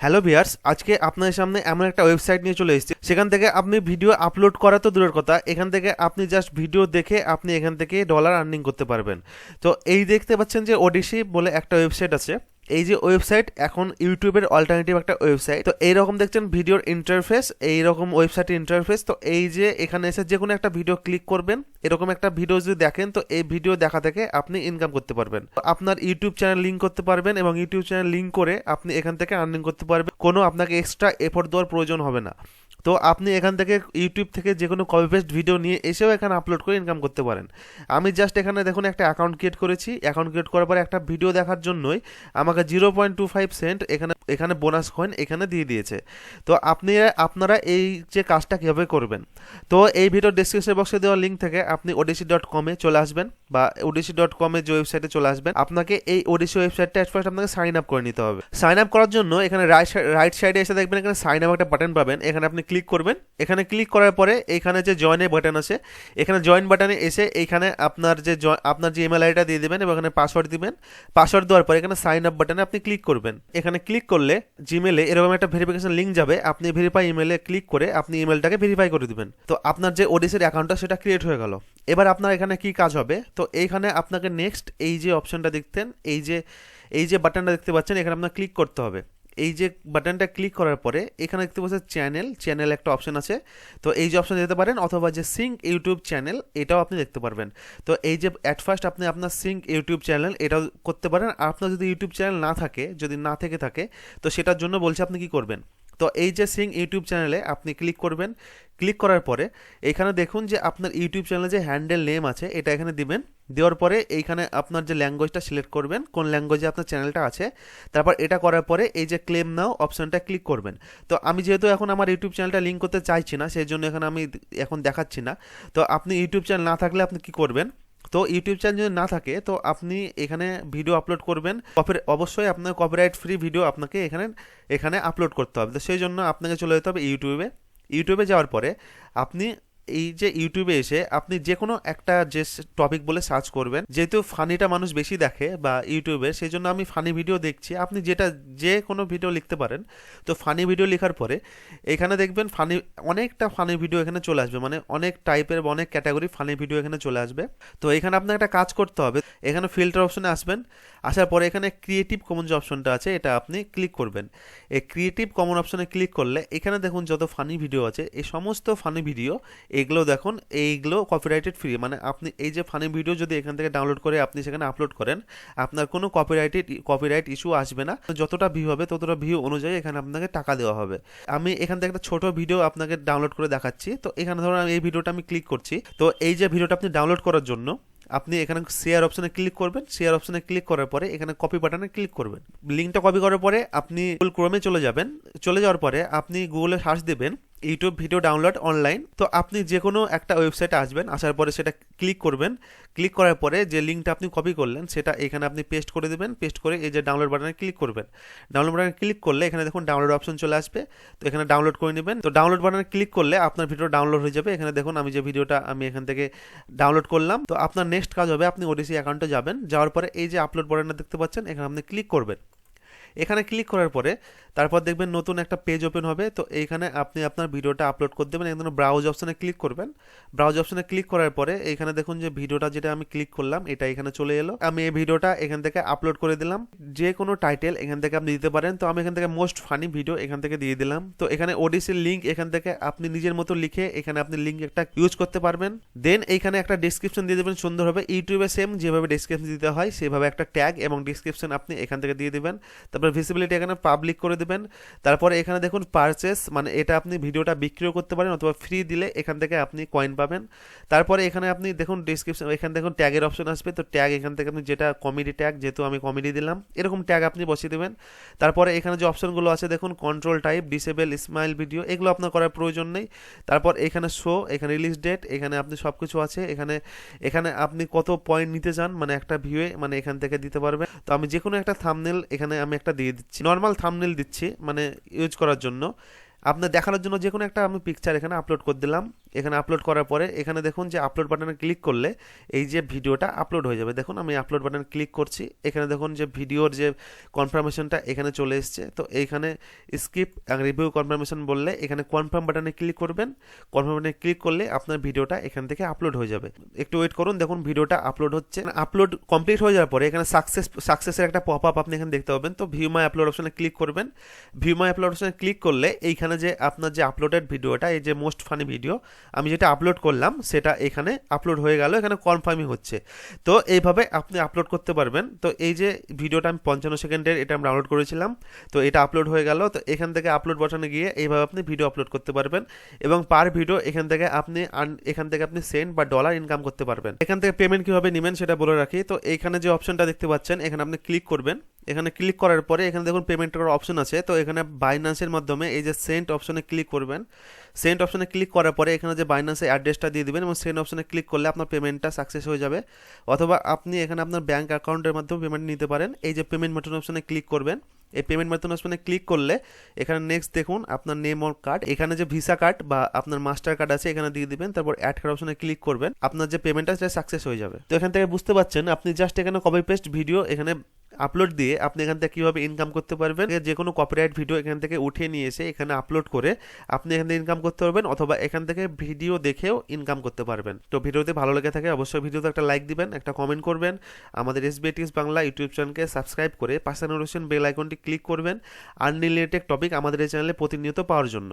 Hello viewers, আজকে আপনাদের সামনে এমন একটা ওয়েবসাইট নিয়ে চলে এসেছি। সেখান থেকে আপনি ভিডিও আপলোড করা তো দূরের কথা, এখান থেকে আপনি জাস্ট ভিডিও দেখে আপনি এখান থেকে ডলার আর্নিং করতে পারবেন। তো এই দেখতে পাচ্ছেন যে ওডিসি বলে একটা ওয়েবসাইট আছে। এই যে ওয়েবসাইট এখন ইউটিউবের অল্টারনেটিভ একটা ওয়েবসাইট। তো এইরকম দেখছেন ভিডিওর ইন্টারফেস, এইরকম ওয়েবসাইটের ইন্টারফেস। তো এই যে এখানে এসে যে কোনো একটা ভিডিও ক্লিক করবেন, এরকম একটা ভিডিও যদি দেখেন তো এই ভিডিও দেখা থেকে আপনি ইনকাম করতে পারবেন। আপনার ইউটিউব চ্যানেল লিঙ্ক করতে পারবেন এবং ইউটিউব চ্যানেল লিঙ্ক করে আপনি এখান থেকে আর্নিং করতে পারবেন। কোনো আপনাকে এক্সট্রা এফোর্ট দেওয়ার প্রয়োজন হবে না। তো আপনি এখান থেকে ইউটিউব থেকে যে কোনো কপি পেস্ট ভিডিও নিয়ে এসেও এখানে আপলোড করে ইনকাম করতে পারেন। আমি জাস্ট এখানে দেখুন একটা অ্যাকাউন্ট ক্রিয়েট করেছি। অ্যাকাউন্ট ক্রিয়েট করার পরে একটা ভিডিও দেখার জন্যই আমাকে 0.25 সেন্ট এখানে বোনাস কয়েন এখানে দিয়ে দিয়েছে। তো আপনারা এই যে কাজটা কীভাবে করবেন, তো এই ভিডিও ডেসক্রিপশন বক্সে দেওয়া লিঙ্ক থেকে আপনি odyssey.com-এ চলে আসবেন বা odyssey.com-এর যে ওয়েবসাইটে চলে আসবেন। আপনাকে এই ওডিসি ওয়েবসাইটটা অ্যাট ফার্স্ট আপনাকে সাইন আপ করে নিতে হবে। সাইন আপ করার জন্য এখানে রাইট সাইডে এসে দেখবেন এখানে সাইন আপ একটা বাটন পাবেন। এখানে আপনি ক্লিক করবেন। এখানে ক্লিক করার পরে এখানে যে জয়েনের বাটন আছে, এখানে জয়েন বাটনে এসে এইখানে আপনার যে ইমেল আইডিটা দিয়ে দেবেন এবং এখানে পাসওয়ার্ড দিবেন। পাসওয়ার্ড দেওয়ার পরে এখানে সাইন আপ বাটনে আপনি ক্লিক করবেন। এখানে ক্লিক করলে জিমেলে এরকম একটা ভেরিফিকেশন লিঙ্ক যাবে। আপনি ভেরিফাই ইমেলে ক্লিক করে আপনি ইমেলটাকে ভেরিফাই করে দিবেন। তো আপনার যে ওডিসির অ্যাকাউন্টটা সেটা ক্রিয়েট হয়ে গেল। এবার আপনার এখানে কি কাজ হবে, তো এইখানে আপনাকে নেক্সট এই যে অপশনটা দেখতেন, এই যে বাটনটা দেখতে পাচ্ছেন, এখানে আপনার ক্লিক করতে হবে। এই যে বাটনটা ক্লিক করার পরে এখানে দেখতে পাচ্ছেন চ্যানেল একটা অপশন আছে। তো এই যে অপশন দিতে পারেন, অথবা যে সিঙ্ক ইউটিউব চ্যানেল এটাও আপনি দেখতে পারবেন। তো এই যে অ্যাট ফার্স্ট আপনি আপনার সিঙ্ক ইউটিউব চ্যানেল এটাও করতে পারেন। আর আপনার যদি ইউটিউব চ্যানেল না থাকে, যদি না থেকে থাকে, তো সেটার জন্য বলছে আপনি কি করবেন। তো এই যে সিঙ্ক ইউটিউব চ্যানেলে আপনি ক্লিক করবেন। ক্লিক করার পরে এখানে দেখুন যে আপনার ইউটিউব চ্যানেলে যে হ্যান্ডেল নেম আছে এটা এখানে দিবেন। দেওয়ার পরে এইখানে আপনার যে ল্যাঙ্গুয়েজটা সিলেক্ট করবেন, কোন ল্যাঙ্গুয়েজে আপনার চ্যানেলটা আছে। তারপর এটা করার পরে এই যে ক্লেম নাও অপশনটা ক্লিক করবেন। তো আমি যেহেতু এখন আমার ইউটিউব চ্যানেলটা লিঙ্ক করতে চাইছি না, সেই জন্য এখানে আমি এখন দেখাচ্ছি না। তো আপনি ইউটিউব চ্যানেল না থাকলে আপনি কি করবেন, তো ইউটিউব চ্যানেল যদি না থাকে তো আপনি এখানে ভিডিও আপলোড করবেন। অবশ্যই আপনার কপিরাইট ফ্রি ভিডিও আপনাকে এখানে আপলোড করতে হবে। তো সেই জন্য আপনাকে চলে যেতে হবে ইউটিউবে যাওয়ার পরে আপনি এই যে ইউটিউবে এসে আপনি যে কোনো একটা যে টপিক বলে সার্চ করবেন। যেহেতু ফানিটা মানুষ বেশি দেখে বা ইউটিউবে, সেই জন্য আমি ফানি ভিডিও দেখছি। আপনি যে কোনো ভিডিও লিখতে পারেন। তো ফানি ভিডিও লেখার পরে এখানে দেখবেন অনেকটা ফানি ভিডিও এখানে চলে আসবে, মানে অনেক টাইপের বা অনেক ক্যাটাগরি ফানি ভিডিও এখানে চলে আসবে। তো এখানে আপনার একটা কাজ করতে হবে, এখানে ফিল্টার অপশনে আসবেন। আসার পরে এখানে ক্রিয়েটিভ কমন যে অপশনটা আছে এটা আপনি ক্লিক করবেন। এই ক্রিয়েটিভ কমন অপশনে ক্লিক করলে এখানে দেখুন যত ফানি ভিডিও আছে, এই সমস্ত ফানি ভিডিও এগুলো দেখুন, এইগুলো কপিরাইটেড ফ্রি। মানে আপনি এই যে ফানি ভিডিও যদি এখান থেকে ডাউনলোড করে আপনি সেখানে আপলোড করেন, আপনার কোনো কপিরাইট ইস্যু আসবে না। যতটা ভিউ হবে ততটা ভিউ অনুযায়ী এখানে আপনাকে টাকা দেওয়া হবে। আমি এখান থেকে একটা ছোট ভিডিও আপনাকে ডাউনলোড করে দেখাচ্ছি। তো এখানে ধরুন এই ভিডিওটা আমি ক্লিক করছি। তো এই যে ভিডিওটা আপনি ডাউনলোড করার জন্য আপনি এখানে শেয়ার অপশনে ক্লিক করবেন। শেয়ার অপশনে ক্লিক করার পরে এখানে কপি বাটনে ক্লিক করবেন। লিঙ্কটা কপি করার পরে আপনি গুগল ক্রোমে চলে যাবেন। চলে যাওয়ার পরে আপনি গুগলে সার্চ দেবেন ইউটিউব ভিডিও ডাউনলোড অনলাইন। তো আপনি যে কোনো একটা ওয়েবসাইটে আসবেন, আসার পরে সেটা ক্লিক করবেন। ক্লিক করার পরে যে লিঙ্কটা আপনি কপি করলেন সেটা এখানে আপনি পেস্ট করে দেবেন। পেস্ট করে এই যে ডাউনলোড বাটনে ক্লিক করবেন। ডাউনলোড বাটনে ক্লিক করলে এখানে দেখুন ডাউনলোড অপশন চলে আসবে। তো এখানে ডাউনলোড করে নেবেন। তো ডাউনলোড বাটনে ক্লিক করলে আপনার ভিডিও ডাউনলোড হয়ে যাবে। এখানে দেখুন আমি যে ভিডিওটা আমি এখান থেকে ডাউনলোড করলাম। তো আপনার নেক্সট কাজ হবে আপনি ওডিসি অ্যাকাউন্টে যাবেন। যাওয়ার পরে এই যে আপলোড বাটনটা দেখতে পাচ্ছেন, এখানে আপনি ক্লিক করবেন। এখানে ক্লিক করার পরে তারপর দেখবেন নতুন একটা পেজ ওপেন হবে। তো এইখানে আপনি আপনার ভিডিওটা আপলোড করে দেবেন। এখানে ব্রাউজ অপশনে ক্লিক করবেন। ব্রাউজ অপশনে ক্লিক করার পরে এখানে দেখুন যে ভিডিওটা যেটা আমি ক্লিক করলাম এটা এখানে চলে এলো। আমি এই ভিডিওটা এখান থেকে আপলোড করে দিলাম। যে কোনো টাইটেল এখান থেকে আপনি দিতে পারেন। তো আমি এখান থেকে মোস্ট ফানি ভিডিও এখান থেকে দিয়ে দিলাম। তো এখানে ওডিসির লিঙ্ক এখান থেকে আপনি নিজের মতো লিখে এখানে আপনি লিঙ্ক একটা ইউজ করতে পারবেন। দেন এইখানে একটা ডেসক্রিপশন দিয়ে দেবেন সুন্দরভাবে। ইউটিউবে সেম যেভাবে ডেসক্রিপশন দিতে হয় সেভাবে একটা ট্যাগ এবং ডেসক্রিপশন আপনি এখান থেকে দিয়ে দিবেন। তারপর ভিজিবিলিটি এখানে পাবলিক করে দেবেন। তারপরে এখানে দেখুন পারচেস, মানে এটা আপনি ভিডিওটা বিক্রিও করতে পারেন অথবা ফ্রি দিলে এখান থেকে আপনি কয়েন পাবেন। তারপরে এখানে আপনি দেখুন ডেসক্রিপশন, এখানে দেখুন ট্যাগের অপশন আসবে। তো ট্যাগ এখান থেকে আপনি যেটা কমেডি ট্যাগ, যেহেতু আমি কমেডি দিলাম, এরকম ট্যাগ আপনি বসিয়ে দেবেন। তারপরে এখানে যে অপশনগুলো আছে দেখুন control type, disable, smile video, এগুলো আপনার করার প্রয়োজন নেই। তারপর এখানে শো, এখানে রিলিজ ডেট, এখানে আপনি সব কিছু আছে। এখানে আপনি কত পয়েন্ট নিতে চান, মানে একটা ভিউয়ে, মানে এখান থেকে দিতে পারবেন। তো আমি যে কোনো একটা থাম্বনেল এখানে আমি একটা দিয়ে দিচ্ছি, নর্মাল থাম্বনেল দিচ্ছি মানে ইউজ করার জন্য। আপনার দেখানোর জন্য যে কোনো একটা আমি পিকচার এখানে আপলোড করে দিলাম। এখানে আপলোড করার পরে এখানে দেখুন যে আপলোড বাটনে ক্লিক করলে এই যে ভিডিওটা আপলোড হয়ে যাবে। দেখুন আমি আপলোড বাটনে ক্লিক করছি, এখানে দেখুন যে ভিডিওর যে কনফার্মেশনটা এখানে চলে এসছে। তো এইখানে স্কিপ রিভিউ কনফার্মেশন বললে এখানে কনফার্ম বাটনে ক্লিক করবেন। কনফার্ম বাটনে ক্লিক করলে আপনার ভিডিওটা এখান থেকে আপলোড হয়ে যাবে। একটু ওয়েট করুন, দেখুন ভিডিওটা আপলোড হচ্ছে। আপলোড কমপ্লিট হয়ে যাওয়ার পরে এখানে সাকসেসের একটা পপ আপ আপনি এখানে দেখতে পাবেন। তো ভিউ মাই আপলোড অপশনে ক্লিক করবেন। ভিউ মাই আপলোড অপশনে ক্লিক করলে এইখানে যে আপনার যে আপলোডেড ভিডিওটা, এই যে মোস্ট ফানি ভিডিও আমি যেটা আপলোড করলাম সেটা এখানে আপলোড হয়ে গেল, এখানে কনফার্মই হচ্ছে। তো এইভাবে আপনি আপলোড করতে পারবেন। তো এই যে ভিডিওটা আমি 55 সেকেন্ডের এটা আমি ডাউনলোড করেছিলাম, তো এটা আপলোড হয়ে গেল। তো এখান থেকে আপলোড বাটনে গিয়ে এইভাবে আপনি ভিডিও আপলোড করতে পারবেন এবং পার ভিডিও এখান থেকে আপনি সেন্ট বা ডলার ইনকাম করতে পারবেন। এখান থেকে পেমেন্ট কিভাবে নেবেন সেটা বলে রাখি। তো এখানে যে অপশনটা দেখতে পাচ্ছেন এখানে আপনি ক্লিক করবেন। এখানে ক্লিক করার পরে এখানে দেখুন পেমেন্ট করার অপশন আছে। তো এখানে বাইন্যান্সের মাধ্যমে এই যে সেন্ট অপশনে ক্লিক করবেন। সেন্ট অপশনে ক্লিক করার পরে এখানে যে বাইন্যান্সের অ্যাড্রেসটা দিয়ে দিবেন এবং সেন্ট অপশনে ক্লিক করলে আপনার পেমেন্টটা সাকসেস হয়ে যাবে। অথবা আপনি এখানে আপনার ব্যাঙ্ক অ্যাকাউন্টের মাধ্যমে পেমেন্ট নিতে পারেন। এই যে পেমেন্ট মেথড অপশনে ক্লিক করবেন। এই পেমেন্ট মেথড অপশনে ক্লিক করলে এখানে নেক্সট দেখুন আপনার নেম অর কার্ড, এখানে যে ভিসা কার্ড বা আপনার মাস্টার কার্ড আছে এখানে দিয়ে দিবেন। তারপর অ্যাড কার্ড অপশনে ক্লিক করবেন, আপনার যে পেমেন্টটা সেটা সাকসেস হয়ে যাবে। তো এখান থেকে বুঝতে পারছেন আপনি জাস্ট এখানে কপি পেস্ট ভিডিও এখানে আপলোড দিয়ে আপনি এখান থেকে কীভাবে ইনকাম করতে পারবেন। যে কোনো কপিরাইট ভিডিও এখান থেকে উঠিয়ে নিয়ে এসে এখানে আপলোড করে আপনি এখান থেকে ইনকাম করতে পারবেন, অথবা এখান থেকে ভিডিও দেখেও ইনকাম করতে পারবেন। তো ভিডিওতে ভালো লেগে থাকে অবশ্যই ভিডিওতে একটা লাইক দিবেন, একটা কমেন্ট করবেন, আমাদের SBI Tips বাংলা ইউটিউব চ্যানেলকে সাবস্ক্রাইব করে পাশে নোটিফিকেশন বেল আইকনটি ক্লিক করবেন আনরিলেটেড টপিক আমাদের এই চ্যানেলে প্রতিনিয়ত পাওয়ার জন্য।